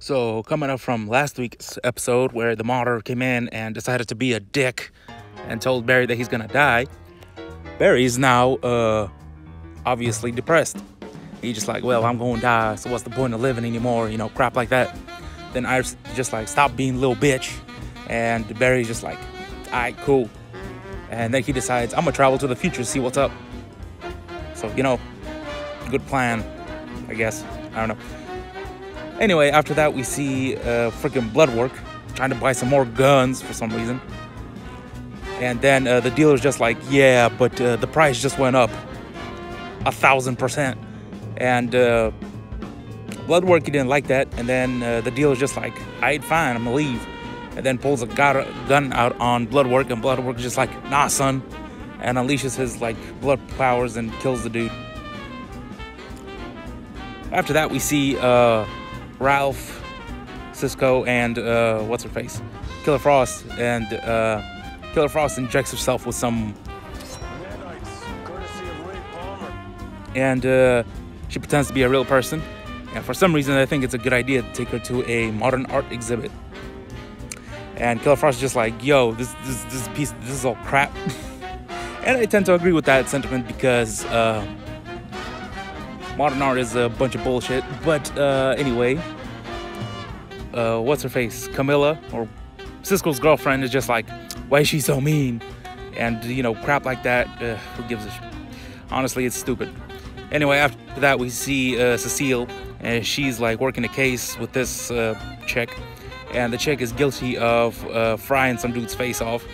So, coming up from last week's episode where the martyr came in and decided to be a dick and told Barry that he's gonna die, Barry's now, obviously depressed. He's just like, well, I'm gonna die, so what's the point of living anymore? You know, crap like that. Then Iris just like, stop being a little bitch. And Barry's just like, alright, cool. And then he decides, I'm gonna travel to the future to see what's up. So, you know, good plan, I guess. I don't know. Anyway, after that, we see freaking Bloodwork trying to buy some more guns for some reason. And then the dealer's just like, yeah, but the price just went up 1,000%. And Bloodwork, he didn't like that. And then the dealer's just like, alright, fine, I'm gonna leave. And then pulls a gun out on Bloodwork, and Bloodwork's just like, nah, son. And unleashes his like blood powers and kills the dude. After that, we see Ralph, Cisco, and what's her face, Killer Frost, and Killer Frost injects herself with some, and she pretends to be a real person. And for some reason, I think it's a good idea to take her to a modern art exhibit. And Killer Frost is just like, yo, this is all crap. And I tend to agree with that sentiment because modern art is a bunch of bullshit. But anyway, what's her face? Camilla, or Cisco's girlfriend, is just like, why is she so mean? And, you know, crap like that. Who gives a shit? Honestly, it's stupid. Anyway, after that, we see Cecile, and she's like working a case with this chick. And the chick is guilty of frying some dude's face off.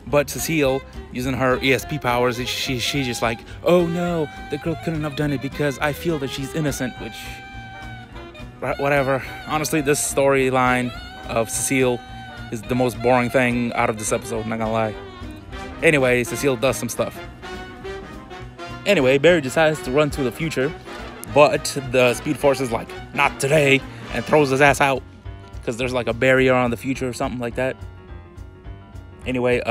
But Cecile, using her ESP powers, she's just like, oh no, the girl couldn't have done it because I feel that she's innocent, which, whatever. Honestly, this storyline of Cecile is the most boring thing out of this episode, I'm not gonna lie. Anyway, Cecile does some stuff. Anyway, Barry decides to run to the future, but the Speed Force is like, not today, and throws his ass out because there's like a barrier on the future or something like that. Anyway,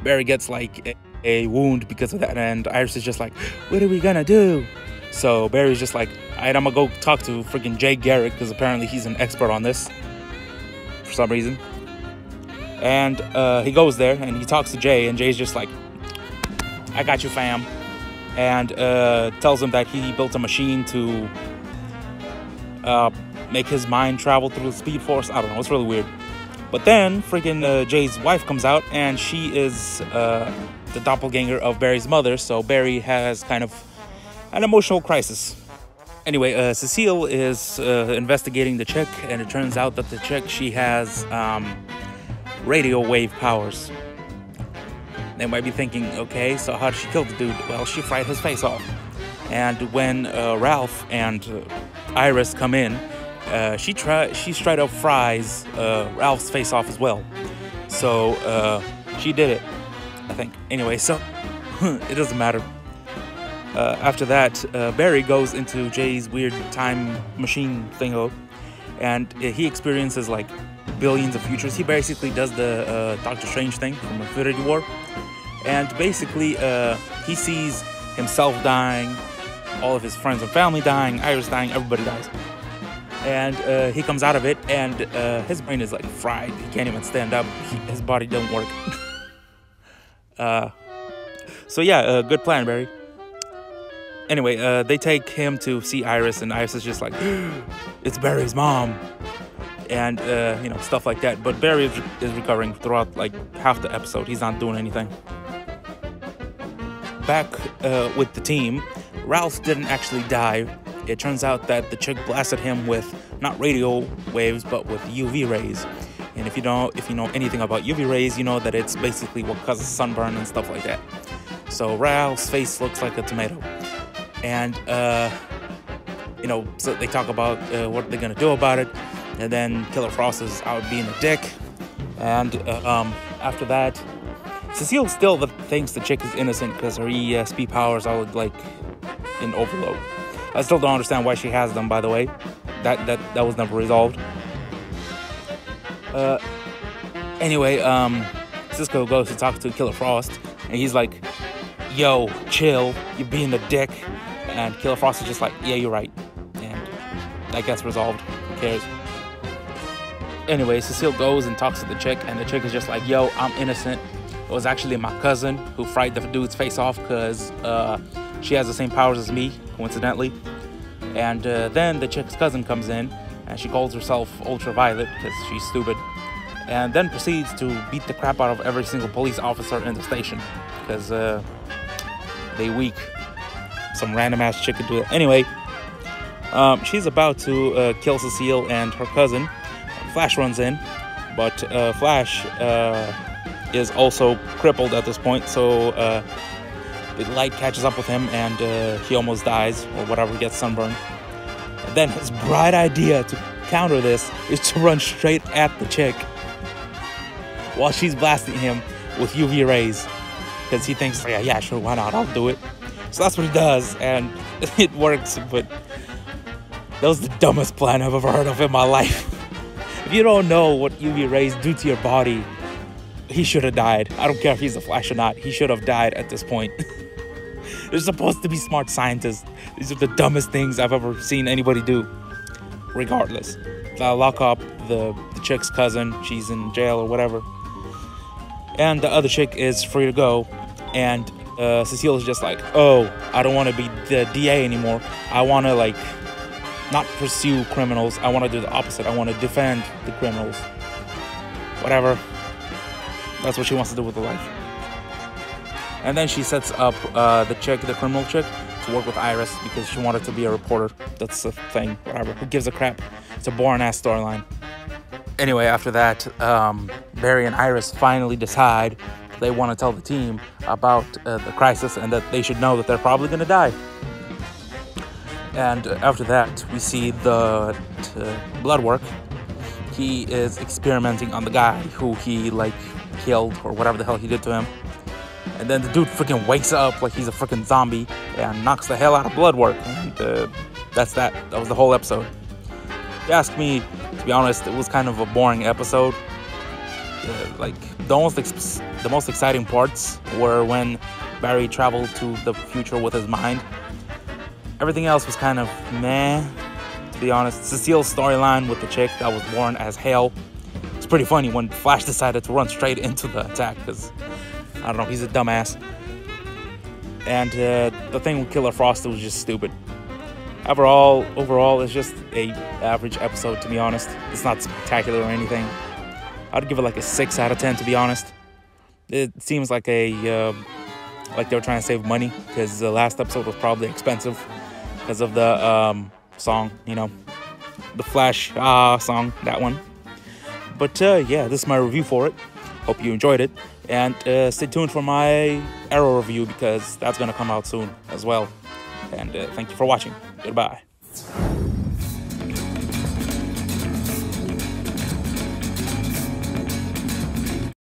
Barry gets like a wound because of that, and Iris is just like, what are we gonna do? So Barry's just like, alright, I'm gonna go talk to freaking Jay Garrick because apparently he's an expert on this for some reason. And he goes there and he talks to Jay, and Jay's just like, I got you, fam. And tells him that he built a machine to make his mind travel through the Speed Force. I don't know, it's really weird. But then freaking Jay's wife comes out, and she is the doppelganger of Barry's mother, so Barry has kind of an emotional crisis. Anyway, Cecile is investigating the chick, and it turns out that the chick, she has radio wave powers. They might be thinking, okay, so how did she kill the dude? Well, she fried his face off. And when Ralph and Iris come in, she straight up fries Ralph's face off as well. So she did it, I think. Anyway, so it doesn't matter. After that, Barry goes into Jay's weird time machine thingo, and he experiences like billions of futures. He basically does the Doctor Strange thing from Infinity War. And basically, he sees himself dying, all of his friends and family dying, Iris dying, everybody dies. And he comes out of it, and his brain is like fried. He can't even stand up. His body don't work. So yeah, good plan, Barry. Anyway, they take him to see Iris, and Iris is just like, it's Barry's mom. And, you know, stuff like that. But Barry is recovering throughout like half the episode. He's not doing anything. Back with the team, Ralph didn't actually die. It turns out that the chick blasted him with not radio waves, but with UV rays. And if you know anything about UV rays, you know that it's basically what causes sunburn and stuff like that. So Ralph's face looks like a tomato. And, you know, so they talk about what they're gonna do about it. And then Killer Frost is out being a dick. And after that, Cecile still thinks the chick is innocent because her ESP powers are like in overload. I still don't understand why she has them, by the way. That was never resolved. Anyway, Cisco goes to talk to Killer Frost, and he's like, yo, chill, you're being a dick. And Killer Frost is just like, yeah, you're right. And that gets resolved. Who cares? Anyway, Cecile goes and talks to the chick, and the chick is just like, yo, I'm innocent. It was actually my cousin who fried the dude's face off because she has the same powers as me, coincidentally. And then the chick's cousin comes in, and she calls herself Ultraviolet because she's stupid, and then proceeds to beat the crap out of every single police officer in the station because they weak. Some random ass chick could do it. Anyway, she's about to kill Cecile and her cousin. Flash runs in, but Flash is also crippled at this point, so the light catches up with him and he almost dies or whatever, gets sunburned. And then his bright idea to counter this is to run straight at the chick while she's blasting him with UV rays, because he thinks, yeah, sure, why not, I'll do it. So that's what he does, and it works. But that was the dumbest plan I've ever heard of in my life. If you don't know what UV rays do to your body, he should have died. I don't care if he's the Flash or not, he should have died at this point. They're supposed to be smart scientists. These are the dumbest things I've ever seen anybody do. Regardless, they'll lock up the chick's cousin. She's in jail or whatever, and the other chick is free to go. And Cecile is just like, oh, I don't want to be the DA anymore. I want to, like, not pursue criminals. I want to do the opposite. I want to defend the criminals. Whatever. That's what she wants to do with her life. And then she sets up the criminal chick, to work with Iris because she wanted to be a reporter. That's the thing. Whatever. Who gives a crap? It's a boring-ass storyline. Anyway, after that, Barry and Iris finally decide they want to tell the team about the crisis and that they should know that they're probably going to die. And after that, we see the blood work. He is experimenting on the guy who he, like, killed or whatever the hell he did to him. And then the dude freaking wakes up like he's a freaking zombie and knocks the hell out of blood work. And that's that. That was the whole episode. If you ask me, to be honest, it was kind of a boring episode. Like, the most exciting parts were when Barry traveled to the future with his mind. Everything else was kind of meh, to be honest. Cecile's storyline with the chick, that was boring as hell. It's pretty funny when Flash decided to run straight into the attack because, I don't know, he's a dumbass. And the thing with Killer Frost was just stupid. Overall, it's just a average episode, to be honest. It's not spectacular or anything. I'd give it like a 6 out of 10, to be honest. It seems like like they were trying to save money because the last episode was probably expensive because of the song, you know, the Flash song, that one. But yeah, this is my review for it. Hope you enjoyed it, and stay tuned for my Arrow review because that's gonna come out soon as well. And thank you for watching. Goodbye.